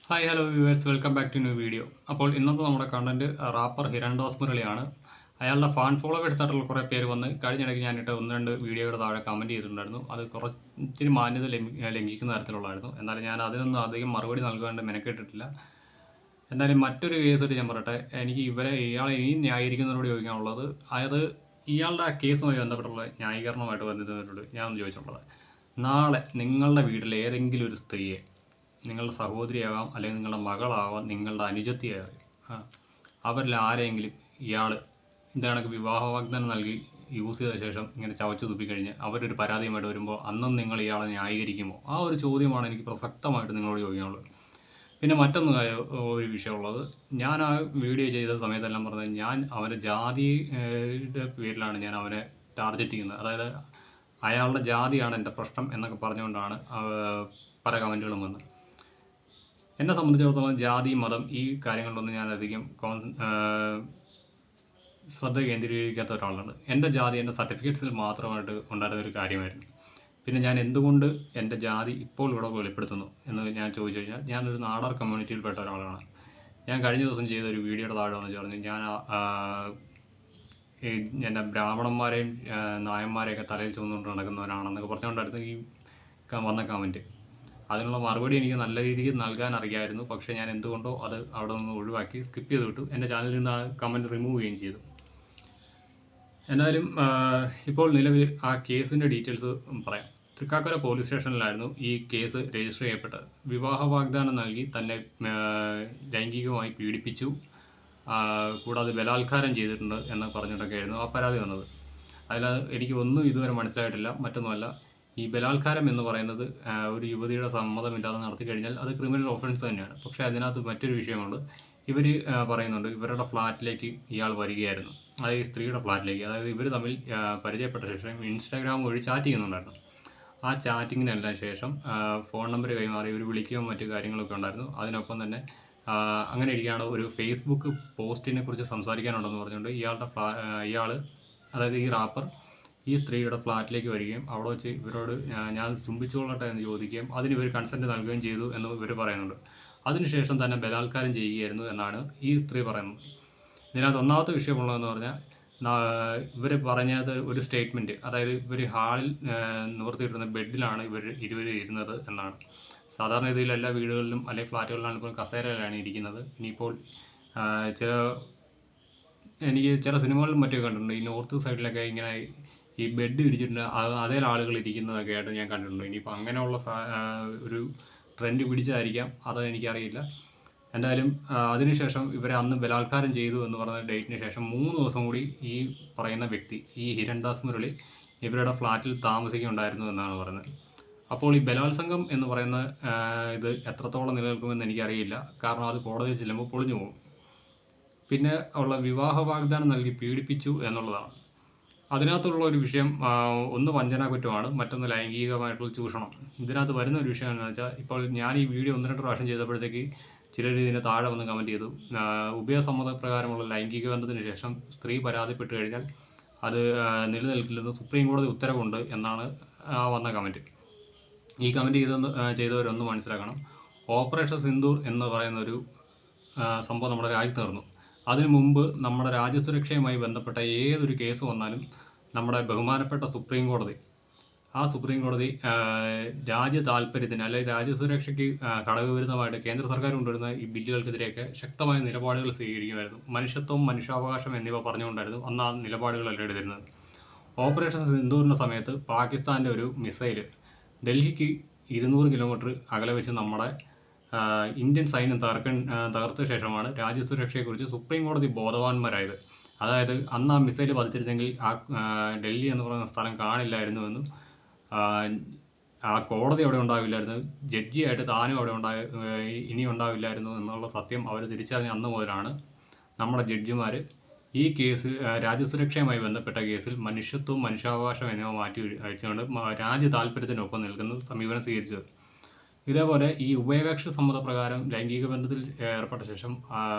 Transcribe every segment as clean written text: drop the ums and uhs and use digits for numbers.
Hi hello viewers, welcome back to new video. അപ്പോൾ ഇന്നത്തെ നമ്മുടെ കണ്ടന്റ് റാപ്പർ ഹിരൺദാസ് മുരളിയാണ്. അയാളുടെ ഫാൻ ഫോളോവേഴ്സ് ആയിട്ടുള്ള കുറേ പേര് വന്ന് കഴിഞ്ഞിടയ്ക്ക് ഞാനിട്ട് ഒന്ന് രണ്ട് വീഡിയോയുടെ താഴെ കമൻറ്റ് ചെയ്തിട്ടുണ്ടായിരുന്നു. അത് കുറച്ചിരി മാന്യത ലംഘിക്കുന്ന തരത്തിലുള്ളായിരുന്നു. എന്നാലും ഞാൻ അതിനൊന്നും അധികം മറുപടി നൽകാണ്ട് മെനക്കെട്ടിട്ടില്ല. എന്നാലും മറ്റൊരു കേസായിട്ട് ഞാൻ പറയട്ടെ, എനിക്ക് ഇയാളെ ഇനിയും ന്യായീകരിക്കുന്നതിനോട് ചോദിക്കാനുള്ളത്, അതായത് ഇയാളുടെ ആ കേസുമായി ബന്ധപ്പെട്ടുള്ള ന്യായീകരണമായിട്ട് ബന്ധപ്പെട്ടവരോട് ഞാൻ ഒന്ന് ചോദിച്ചിട്ടുള്ളത്, നാളെ നിങ്ങളുടെ വീട്ടിൽ ഏതെങ്കിലും ഒരു സ്ത്രീയെ, നിങ്ങളുടെ സഹോദരിയാകാം, അല്ലെങ്കിൽ നിങ്ങളുടെ മകളാവാം, നിങ്ങളുടെ അനുജത്തിയാകാം, അവരിൽ ആരെങ്കിലും ഇയാൾ കണക്ക് വിവാഹ വാഗ്ദാനം നൽകി യൂസ് ചെയ്ത ശേഷം ഇങ്ങനെ ചവച്ചു തുപ്പിക്കഴിഞ്ഞ് അവരൊരു പരാതിയുമായിട്ട് വരുമ്പോൾ അന്നും നിങ്ങൾ ഇയാളെ ന്യായീകരിക്കുമോ? ആ ഒരു ചോദ്യമാണ് എനിക്ക് പ്രസക്തമായിട്ട് നിങ്ങളോട് ചോദിക്കാനുള്ളത്. പിന്നെ മറ്റൊന്ന് ഒരു വിഷയമുള്ളത്, ഞാൻ ആ വീഡിയോ ചെയ്ത സമയത്തെല്ലാം പറഞ്ഞത് ഞാൻ അവൻ്റെ ജാതിയുടെ പേരിലാണ് ഞാൻ അവനെ ടാർഗറ്റ് ചെയ്യുന്നത്. അതായത് അയാളുടെ ജാതിയാണ് എൻ്റെ പ്രശ്നം എന്നൊക്കെ പറഞ്ഞുകൊണ്ടാണ് പല കമൻറ്റുകളും വന്നത്. എന്നെ സംബന്ധിച്ചിടത്തോളം ജാതി, മതം ഈ കാര്യങ്ങളിലൊന്നും ഞാനധികം ശ്രദ്ധ കേന്ദ്രീകരിക്കാത്ത ഒരാളാണ്. എൻ്റെ ജാതി എൻ്റെ സർട്ടിഫിക്കറ്റ്സിൽ മാത്രമായിട്ട് ഉണ്ടായിരുന്ന ഒരു കാര്യമായിരുന്നു. പിന്നെ ഞാൻ എന്തുകൊണ്ട് എൻ്റെ ജാതി ഇപ്പോൾ ഇവിടെ വെളിപ്പെടുത്തുന്നു എന്ന് ഞാൻ ചോദിച്ചു കഴിഞ്ഞാൽ, ഞാനൊരു നാടാർ കമ്മ്യൂണിറ്റിയിൽപ്പെട്ട ഒരാളാണ്. ഞാൻ കഴിഞ്ഞ ദിവസം ചെയ്ത ഒരു വീഡിയോയുടെ താഴെ വന്ന് പറഞ്ഞു, ഞാൻ എൻ്റെ ബ്രാഹ്മണന്മാരെയും നായന്മാരെയൊക്കെ തലയിൽ ചുമന്നുകൊണ്ട് നടക്കുന്നവനാണെന്നൊക്കെ പറഞ്ഞുകൊണ്ടായിരുന്നു ഈ വന്ന കമൻറ്റ്. അതിനുള്ള മറുപടി എനിക്ക് നല്ല രീതിയിൽ നൽകാൻ അറിയാമായിരുന്നു. പക്ഷേ ഞാൻ എന്തുകൊണ്ടോ അത് അവിടെ നിന്ന് ഒഴിവാക്കി സ്കിപ്പ് ചെയ്ത് വിട്ടു. എൻ്റെ ചാനലിൽ നിന്ന് ആ കമൻറ്റ് റിമൂവ് ചെയ്യുകയും ചെയ്തു. എന്നാലും ഇപ്പോൾ നിലവിൽ ആ കേസിൻ്റെ ഡീറ്റെയിൽസ് പറയാം. തൃക്കാക്കര പോലീസ് സ്റ്റേഷനിലായിരുന്നു ഈ കേസ് രജിസ്റ്റർ ചെയ്യപ്പെട്ടത്. വിവാഹ വാഗ്ദാനം നൽകി തന്നെ ലൈംഗികമായി പീഡിപ്പിച്ചു, കൂടാതെ ബലാത്കാരം ചെയ്തിട്ടുണ്ട് എന്ന് പറഞ്ഞിട്ടൊക്കെയായിരുന്നു ആ പരാതി വന്നത്. അതിൽ എനിക്ക് ഒന്നും ഇതുവരെ മനസ്സിലായിട്ടില്ല. മറ്റൊന്നുമല്ല, ഈ ബലാത്കാരം എന്ന് പറയുന്നത് ഒരു യുവതിയുടെ സമ്മതമില്ലാതെ നടത്തി കഴിഞ്ഞാൽ അത് ക്രിമിനൽ ഓഫൻസ് തന്നെയാണ്. പക്ഷേ അതിനകത്ത് മറ്റൊരു വിഷയമുണ്ട്. ഇവർ പറയുന്നുണ്ട് ഇവരുടെ ഫ്ലാറ്റിലേക്ക് ഇയാൾ വരികയായിരുന്നു, അതായത് ഈ സ്ത്രീയുടെ ഫ്ലാറ്റിലേക്ക്. അതായത് ഇവർ തമ്മിൽ പരിചയപ്പെട്ട ശേഷം ഇൻസ്റ്റാഗ്രാം വഴി ചാറ്റ് ചെയ്യുന്നുണ്ടായിരുന്നു. ആ ചാറ്റിങ്ങിനെല്ലാം ശേഷം ഫോൺ നമ്പർ കൈമാറി ഇവർ വിളിക്കുകയും മറ്റു കാര്യങ്ങളൊക്കെ ഉണ്ടായിരുന്നു. അതിനൊപ്പം തന്നെ അങ്ങനെ ഇരിക്കുകയാണ് ഒരു ഫേസ്ബുക്ക് പോസ്റ്റിനെ കുറിച്ച് സംസാരിക്കാനുണ്ടെന്ന് പറഞ്ഞുകൊണ്ട് ഇയാൾ അതായത് ഈ റാപ്പർ ഈ സ്ത്രീയുടെ ഫ്ലാറ്റിലേക്ക് വരികയും അവിടെ വെച്ച് ഇവരോട് ഞാൻ ചുംബിച്ചുകൊള്ളട്ടെ എന്ന് ചോദിക്കുകയും അതിന് ഇവർ കൺസെൻറ്റ് നൽകുകയും ചെയ്തു എന്ന് ഇവർ പറയുന്നുണ്ട്. അതിനുശേഷം തന്നെ ബലാത്കാരം ചെയ്യുകയായിരുന്നു എന്നാണ് ഈ സ്ത്രീ പറയുന്നത്. ഇതിനകത്ത് ഒന്നാമത്തെ വിഷയമുള്ളതെന്ന് പറഞ്ഞാൽ, ഇവർ പറഞ്ഞത് ഒരു സ്റ്റേറ്റ്മെൻറ്റ്, അതായത് ഇവർ ഹാളിൽ നിവർത്തിയിട്ടിരുന്ന ബെഡിലാണ് ഇരുവരും ഇരുന്നത് എന്നാണ്. സാധാരണ രീതിയിൽ എല്ലാ വീടുകളിലും അല്ലെങ്കിൽ ഫ്ലാറ്റുകളിലാണ് ഇപ്പോൾ കസേരയിലാണ് ഇരിക്കുന്നത്. ഇനിയിപ്പോൾ എനിക്ക് ചില സിനിമകളിലും മറ്റൊക്കെ കണ്ടിട്ടുണ്ട്, ഈ നോർത്ത് സൈഡിലൊക്കെ ഇങ്ങനെ ഈ ബെഡ് വിരിച്ചിട്ടുണ്ട് അതേ ആളുകൾ ഇരിക്കുന്നതൊക്കെ ആയിട്ട് ഞാൻ കണ്ടിട്ടുണ്ട്. ഇനിയിപ്പോൾ അങ്ങനെയുള്ള ഒരു ട്രെൻഡ് പിടിച്ചതായിരിക്കാം, അത് എനിക്കറിയില്ല. എന്തായാലും അതിനുശേഷം ഇവരെ അന്ന് ബലാത്കാരം ചെയ്തു എന്ന് പറഞ്ഞ ഡേറ്റിന് ശേഷം 3 ദിവസം കൂടി ഈ പറയുന്ന വ്യക്തി, ഈ ഹിരൺദാസ് മുരളി, ഇവരുടെ ഫ്ലാറ്റിൽ താമസിക്കുന്നുണ്ടായിരുന്നു എന്നാണ് പറയുന്നത്. അപ്പോൾ ഈ ബലാത്സംഗം എന്ന് പറയുന്ന ഇത് എത്രത്തോളം നിലനിൽക്കുമെന്ന് എനിക്കറിയില്ല. കാരണം അത് കോടതിയിൽ ചെല്ലുമ്പോൾ പൊളിഞ്ഞു പോകും. പിന്നെ ഉള്ള വിവാഹ വാഗ്ദാനം നൽകി പീഡിപ്പിച്ചു എന്നുള്ളതാണ്. അതിനകത്തുള്ള ഒരു വിഷയം, ഒന്ന് വഞ്ചനാ കുറ്റമാണ്, മറ്റൊന്ന് ലൈംഗികമായിട്ടുള്ള ചൂഷണം. ഇതിനകത്ത് വരുന്ന ഒരു വിഷയം എന്ന് വെച്ചാൽ, ഇപ്പോൾ ഞാൻ ഈ വീഡിയോ 1-2 പ്രാവശ്യം ചെയ്തപ്പോഴത്തേക്ക് ചിലർ ഇതിന് താഴെ വന്ന് കമൻറ്റ് ചെയ്തു, ഉഭയസമ്മതപ്രകാരമുള്ള ലൈംഗിക ബന്ധത്തിന് ശേഷം സ്ത്രീ പരാതിപ്പെട്ട് കഴിഞ്ഞാൽ അത് നിലനിൽക്കില്ലെന്ന് സുപ്രീം കോടതി ഉത്തരവുണ്ട് എന്നാണ് വന്ന കമൻറ്റ്. ഈ കമൻറ്റ് ചെയ്തവരൊന്ന് മനസ്സിലാക്കണം, ഓപ്പറേഷൻ സിന്ദൂർ എന്ന് പറയുന്നൊരു സംഭവം നമ്മുടെ രാജ്യത്ത് നടന്നു. അതിനു മുമ്പ് നമ്മുടെ രാജ്യസുരക്ഷയുമായി ബന്ധപ്പെട്ട ഏതൊരു കേസ് വന്നാലും നമ്മുടെ ബഹുമാനപ്പെട്ട സുപ്രീം കോടതി, ആ സുപ്രീം കോടതി രാജ്യ താല്പര്യത്തിന് അല്ലെങ്കിൽ രാജ്യസുരക്ഷയ്ക്ക് ഘടകവിരുദ്ധമായിട്ട് കേന്ദ്ര സർക്കാർ കൊണ്ടുവരുന്ന ഈ ബില്ലുകൾക്കെതിരെയൊക്കെ ശക്തമായ നിലപാടുകൾ സ്വീകരിക്കുമായിരുന്നു. മനുഷ്യത്വം, മനുഷ്യാവകാശം എന്നിവ പറഞ്ഞുകൊണ്ടായിരുന്നു അന്ന് ആ നിലപാടുകളെല്ലാം എടുത്തിരുന്നത്. ഓപ്പറേഷൻ സിന്ദൂറിൻ്റെ സമയത്ത് പാകിസ്ഥാൻ്റെ ഒരു മിസൈൽ ഡൽഹിക്ക് 200 കിലോമീറ്റർ അകലെ വെച്ച് നമ്മുടെ ഇന്ത്യൻ സൈന്യം തകർത്ത ശേഷമാണ് രാജ്യസുരക്ഷയെക്കുറിച്ച് സുപ്രീം കോടതി ബോധവാന്മാരായത്. അതായത് അന്ന് ആ മിസൈൽ പതിച്ചിരുന്നെങ്കിൽ ഡൽഹി എന്ന് പറയുന്ന സ്ഥലം കാണില്ലായിരുന്നുവെന്നും ആ കോടതി അവിടെ ഉണ്ടാവില്ലായിരുന്നു, ജഡ്ജിയായിട്ട് താനും അവിടെ ഇനി ഉണ്ടാവില്ലായിരുന്നു എന്നുള്ള സത്യം അവർ തിരിച്ചറിഞ്ഞ അന്ന് മുതലാണ് നമ്മുടെ ജഡ്ജിമാർ ഈ കേസ്, രാജ്യസുരക്ഷയുമായി ബന്ധപ്പെട്ട കേസിൽ മനുഷ്യത്വവും മനുഷ്യാവകാശം എന്നിവ മാറ്റി വെച്ചുകൊണ്ട് രാജ്യ താല്പര്യത്തിനൊപ്പം നിൽക്കുന്ന സമീപനം സ്വീകരിച്ചത്. ഇതേപോലെ ഈ ഉഭയകക്ഷി സമ്മതപ്രകാരം ലൈംഗിക ബന്ധത്തിൽ ഏർപ്പെട്ട ശേഷം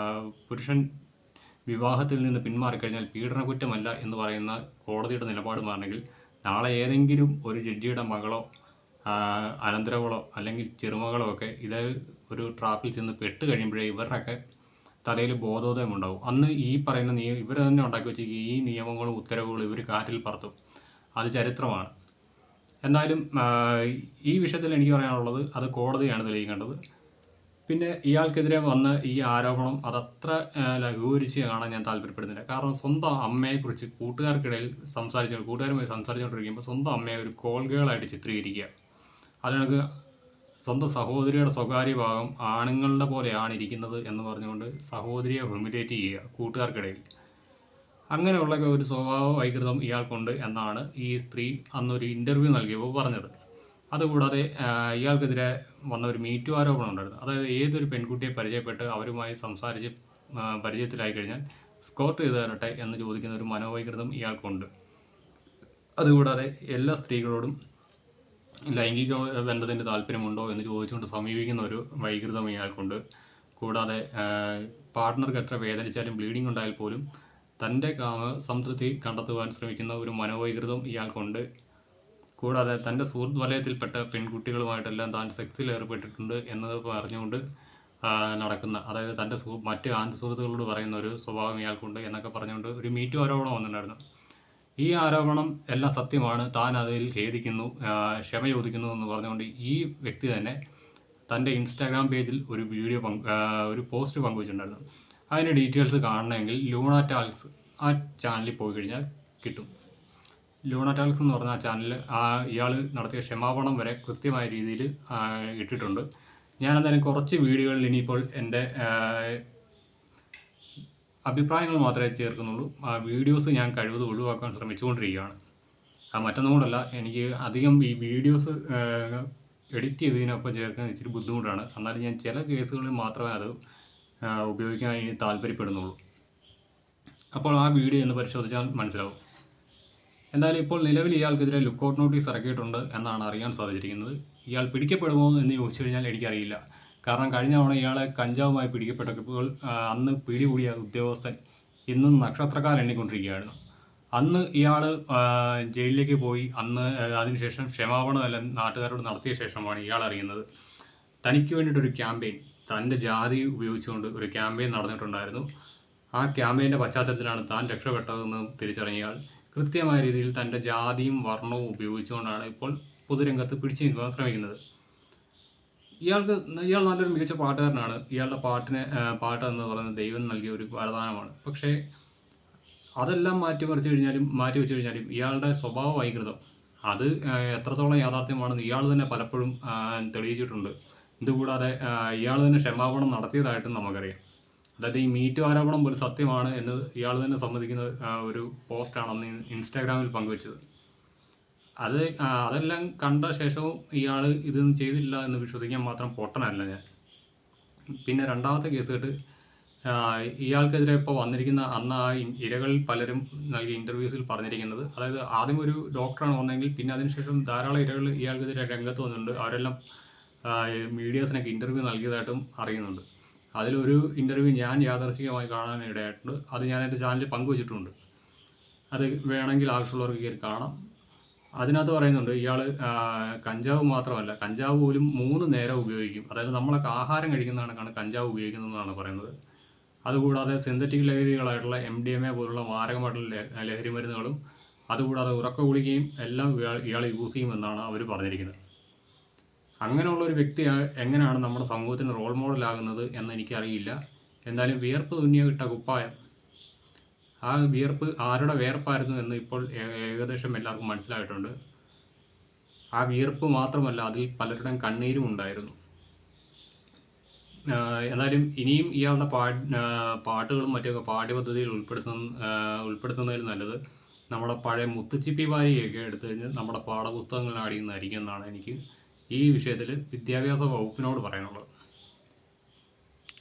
പുരുഷൻ വിവാഹത്തിൽ നിന്ന് പിന്മാറിക്കഴിഞ്ഞാൽ പീഡനക്കുറ്റമല്ല എന്ന് പറയുന്ന കോടതിയുടെ നിലപാട് മാറണമെങ്കിൽ നാളെ ഏതെങ്കിലും ഒരു ജഡ്ജിയുടെ മകളോ അനന്തരവളോ അല്ലെങ്കിൽ ചെറുമകളോ ഒക്കെ ഇത് ഒരു ട്രാപ്പിൽ ചെന്ന് പെട്ട് കഴിയുമ്പോഴേ ഇവരുടെയൊക്കെ തലയിൽ ബോധോദയം ഉണ്ടാവും. അന്ന് ഈ പറയുന്ന ഇവർ തന്നെ ഉണ്ടാക്കി വെച്ച ഈ നിയമങ്ങളും ഉത്തരവുകളും ഇവർ കാറ്റിൽ പറത്തും. അത് ചരിത്രമാണ്. എന്തായാലും ഈ വിഷയത്തിൽ എനിക്ക് പറയാനുള്ളത് അത് കോടതിയാണ് തെളിയിക്കേണ്ടത്. പിന്നെ ഇയാൾക്കെതിരെ വന്ന ഈ ആരോപണം അതത്ര ലഘൂകരിച്ച് കാണാൻ ഞാൻ താല്പര്യപ്പെടുന്നില്ല. കാരണം സ്വന്തം അമ്മയെക്കുറിച്ച് കൂട്ടുകാരുമായി സംസാരിച്ചുകൊണ്ടിരിക്കുമ്പോൾ സ്വന്തം അമ്മയെ ഒരു കോൾ ഗേളായിട്ട് ചിത്രീകരിക്കുക. അതിനൊക്കെ സ്വന്തം സഹോദരിയുടെ സ്വകാര്യ ഭാഗം ആണുങ്ങളുടെ പോലെയാണ് ഇരിക്കുന്നത് എന്ന് പറഞ്ഞുകൊണ്ട് സഹോദരിയെ ഹ്യൂമിലേറ്റ് ചെയ്യുക കൂട്ടുകാർക്കിടയിൽ. അങ്ങനെയുള്ള ഒരു സ്വഭാവ വൈകൃതം ഇയാൾക്കുണ്ട് എന്നാണ് ഈ സ്ത്രീ അന്നൊരു ഇൻ്റർവ്യൂ നൽകിയപ്പോൾ പറഞ്ഞത്. അതുകൂടാതെ ഇയാൾക്കെതിരെ വന്ന ഒരു മീറ്റു ആരോപണം ഉണ്ടായിരുന്നു. അതായത് ഏതൊരു പെൺകുട്ടിയെ പരിചയപ്പെട്ട് അവരുമായി സംസാരിച്ച് പരിചയത്തിലായി കഴിഞ്ഞാൽ സ്കോർട്ട് ചെയ്ത് തരട്ടെ എന്ന് ചോദിക്കുന്ന ഒരു മനോവൈകൃതം ഇയാൾക്കുണ്ട്. അതുകൂടാതെ എല്ലാ സ്ത്രീകളോടും ലൈംഗിക ബന്ധത്തിൻ്റെ താല്പര്യമുണ്ടോ എന്ന് ചോദിച്ചുകൊണ്ട് സമീപിക്കുന്ന ഒരു വൈകൃതം ഇയാൾക്കുണ്ട്. കൂടാതെ പാർട്ട്ണർക്ക് എത്ര വേദനിച്ചാലും ബ്ലീഡിംഗ് ഉണ്ടായാൽ പോലും തൻ്റെ സംതൃപ്തി കണ്ടെത്തുവാൻ ശ്രമിക്കുന്ന ഒരു മനോവൈകൃതം ഇയാൾക്കുണ്ട്. കൂടാതെ തൻ്റെ സുഹൃത്ത് വലയത്തിൽപ്പെട്ട പെൺകുട്ടികളുമായിട്ടെല്ലാം താൻ സെക്സിൽ ഏർപ്പെട്ടിട്ടുണ്ട് എന്നത് പറഞ്ഞുകൊണ്ട് നടക്കുന്ന, അതായത് തൻ്റെ മറ്റ് സുഹൃത്തുക്കളോട് പറയുന്ന ഒരു സ്വഭാവം ഇയാൾക്കുണ്ട് എന്നൊക്കെ പറഞ്ഞുകൊണ്ട് ഒരു മീറ്റു ആരോപണം വന്നിട്ടുണ്ടായിരുന്നു. ഈ ആരോപണം എല്ലാം സത്യമാണ്, താൻ അതിൽ ഖേദിക്കുന്നു, ക്ഷമ ചോദിക്കുന്നു എന്ന് പറഞ്ഞുകൊണ്ട് ഈ വ്യക്തി തന്നെ തൻ്റെ ഇൻസ്റ്റാഗ്രാം പേജിൽ ഒരു പോസ്റ്റ് പങ്കുവച്ചിട്ടുണ്ടായിരുന്നു. അതിൻ്റെ ഡീറ്റെയിൽസ് കാണണമെങ്കിൽ ലൂണ ടാൽക്സ് ആ ചാനലിൽ പോയി കഴിഞ്ഞാൽ കിട്ടും. ലൂണ ടാൽക്സ് എന്ന് പറഞ്ഞ ആ ചാനൽ ഇയാൾ നടത്തിയ ക്ഷമാപണം വരെ കൃത്യമായ രീതിയിൽ ഇട്ടിട്ടുണ്ട്. ഞാനെന്തായാലും കുറച്ച് വീഡിയോകളിൽ ഇനിയിപ്പോൾ എൻ്റെ അഭിപ്രായങ്ങൾ മാത്രമേ ചേർക്കുന്നുള്ളൂ. ആ വീഡിയോസ് ഞാൻ കഴിവതും ഒഴിവാക്കാൻ ശ്രമിച്ചുകൊണ്ടിരിക്കുകയാണ്. മറ്റൊന്നും കൊണ്ടല്ല, എനിക്ക് അധികം ഈ വീഡിയോസ് എഡിറ്റ് ചെയ്തതിനൊപ്പം ചേർക്കാൻ ഇച്ചിരി ബുദ്ധിമുട്ടാണ്. എന്നാലും ഞാൻ ചില കേസുകളിൽ മാത്രമേ അത് ഉപയോഗിക്കാൻ ഇനി താല്പര്യപ്പെടുന്നുള്ളൂ. അപ്പോൾ ആ വീഡിയോ ഒന്ന് പരിശോധിച്ചാൽ മനസ്സിലാവും. എന്തായാലും ഇപ്പോൾ നിലവിൽ ഇയാൾക്കെതിരെ ലുക്കൗട്ട് നോട്ടീസ് ഇറക്കിയിട്ടുണ്ട് എന്നാണ് അറിയാൻ സാധിച്ചിരിക്കുന്നത്. ഇയാൾ പിടിക്കപ്പെടുമോ എന്ന് ചോദിച്ചു കഴിഞ്ഞാൽ എനിക്കറിയില്ല. കാരണം കഴിഞ്ഞ തവണ ഇയാളെ കഞ്ചാവുമായി പിടിക്കപ്പെട്ടപ്പോൾ അന്ന് പിടികൂടിയ ഉദ്യോഗസ്ഥൻ ഇന്നും നക്ഷത്രക്കാർ എണ്ണിക്കൊണ്ടിരിക്കുകയായിരുന്നു. അന്ന് ഇയാൾ ജയിലിലേക്ക് പോയി. അതിനുശേഷം ക്ഷമാപണമെല്ലാം നാട്ടുകാരോട് നടത്തിയ ശേഷമാണ് ഇയാൾ അറിയുന്നത് തനിക്ക് വേണ്ടിയിട്ടൊരു ക്യാമ്പയിൻ, തൻ്റെ ജാതി ഉപയോഗിച്ചുകൊണ്ട് ഒരു ക്യാമ്പയിൻ നടന്നിട്ടുണ്ടായിരുന്നു. ആ ക്യാമ്പയിൻ്റെ പശ്ചാത്തലത്തിലാണ് താൻ രക്ഷപ്പെട്ടതെന്ന് തിരിച്ചറിഞ്ഞയാൾ കൃത്യമായ രീതിയിൽ തൻ്റെ ജാതിയും വർണ്ണവും ഉപയോഗിച്ചുകൊണ്ടാണ് ഇപ്പോൾ പൊതുരംഗത്ത് പിടിച്ചു നിൽക്കാൻ ശ്രമിക്കുന്നത്. ഇയാൾ നല്ലൊരു മികച്ച പാട്ടുകാരനാണ്. ഇയാളുടെ പാട്ട് എന്ന് പറയുന്നത് ദൈവം നൽകിയ ഒരു വരദാനമാണ്. പക്ഷേ അതെല്ലാം മാറ്റി വെച്ച് കഴിഞ്ഞാലും ഇയാളുടെ സ്വഭാവ വൈകൃതം അത് എത്രത്തോളം യാഥാർത്ഥ്യമാണെന്ന് ഇയാൾ തന്നെ പലപ്പോഴും തെളിയിച്ചിട്ടുണ്ട്. ഇതുകൂടാതെ ഇയാൾ തന്നെ ക്ഷമാപണം നടത്തിയതായിട്ടും നമുക്കറിയാം. അതായത് ഈ മീറ്റു ആരോപണം പോലും സത്യമാണ് എന്ന് ഇയാൾ തന്നെ സമ്മതിക്കുന്ന ഒരു പോസ്റ്റാണ് അന്ന് ഇൻസ്റ്റാഗ്രാമിൽ പങ്കുവെച്ചത്. അതെല്ലാം കണ്ട ശേഷവും ഇയാൾ ഇതൊന്നും ചെയ്തില്ല എന്ന് വിശ്വസിക്കാൻ മാത്രം പൊട്ടനല്ല ഞാൻ. പിന്നെ രണ്ടാമത്തെ കേസ് കേട്ട് ഇയാൾക്കെതിരെ ഇപ്പോൾ വന്നിരിക്കുന്ന അന്ന് ആ ഇരകളിൽ പലരും നൽകിയ ഇൻ്റർവ്യൂസിൽ പറഞ്ഞിരിക്കുന്നത്, അതായത് ആദ്യം ഒരു ഡോക്ടറാണ് വന്നെങ്കിൽ പിന്നെ അതിനുശേഷം ധാരാളം ഇരകൾ ഇയാൾക്കെതിരെ രംഗത്ത് വന്നിട്ടുണ്ട്. അവരെല്ലാം മീഡിയാസിനൊക്കെ ഇൻ്റർവ്യൂ നൽകിയതായിട്ടും അറിയുന്നുണ്ട്. അതിലൊരു ഇൻ്റർവ്യൂ ഞാൻ യാദർച്ഛികമായി കാണാനിടയായിട്ടുണ്ട്. അത് ഞാൻ എൻ്റെ ചാനലിൽ പങ്കുവച്ചിട്ടുണ്ട്. അത് വേണമെങ്കിൽ ആവശ്യമുള്ളവർക്ക് കയറി കാണാം. അതിനകത്ത് പറയുന്നുണ്ട് ഇയാൾ കഞ്ചാവ് മാത്രമല്ല, കഞ്ചാവ് പോലും 3 നേരം ഉപയോഗിക്കും. അതായത് നമ്മളൊക്കെ ആഹാരം കഴിക്കുന്നതാണ് കഞ്ചാവ് ഉപയോഗിക്കുന്നതെന്നാണ് പറയുന്നത്. അതുകൂടാതെ സിന്തറ്റിക് ലഹരികളായിട്ടുള്ള MDMA പോലുള്ള മാരകമായിട്ടുള്ള ലഹരി മരുന്നുകളും അതുകൂടാതെ ഉറക്ക ഗുളികയും എല്ലാം ഇയാൾ യൂസ് ചെയ്യുമെന്നാണ് അവർ പറഞ്ഞിരിക്കുന്നത്. അങ്ങനെയുള്ള ഒരു വ്യക്തി എങ്ങനെയാണ് നമ്മുടെ സമൂഹത്തിന് റോൾ മോഡലാകുന്നത് എന്ന് എനിക്കറിയില്ല. എന്തായാലും വിയർപ്പ് തുന്നിയ ഇട്ട കുപ്പായം, ആ വിയർപ്പ് ആരുടെ വിയർപ്പായിരുന്നു എന്ന് ഇപ്പോൾ ഏകദേശം എല്ലാവർക്കും മനസ്സിലായിട്ടുണ്ട്. ആ വിയർപ്പ് മാത്രമല്ല, അതിൽ പലരുടെയും കണ്ണീരും ഉണ്ടായിരുന്നു. എന്നാലും ഇനിയും ഇയാളുടെ പാട്ടുകളും മറ്റൊക്കെ പാഠ്യപദ്ധതിയിൽ ഉൾപ്പെടുത്തുന്നതിൽ നല്ലത് നമ്മുടെ പഴയ മുത്തുച്ചിപ്പി വാരികയൊക്കെ എടുത്തു കഴിഞ്ഞ് നമ്മുടെ പാഠപുസ്തകങ്ങളിൽ ആഡ് ചെയ്യുന്നതായിരിക്കും എന്നാണ് എനിക്ക് ഈ വിഷയത്തിൽ വിദ്യാഭ്യാസ വകുപ്പിനോട് പറയാനുള്ളത്.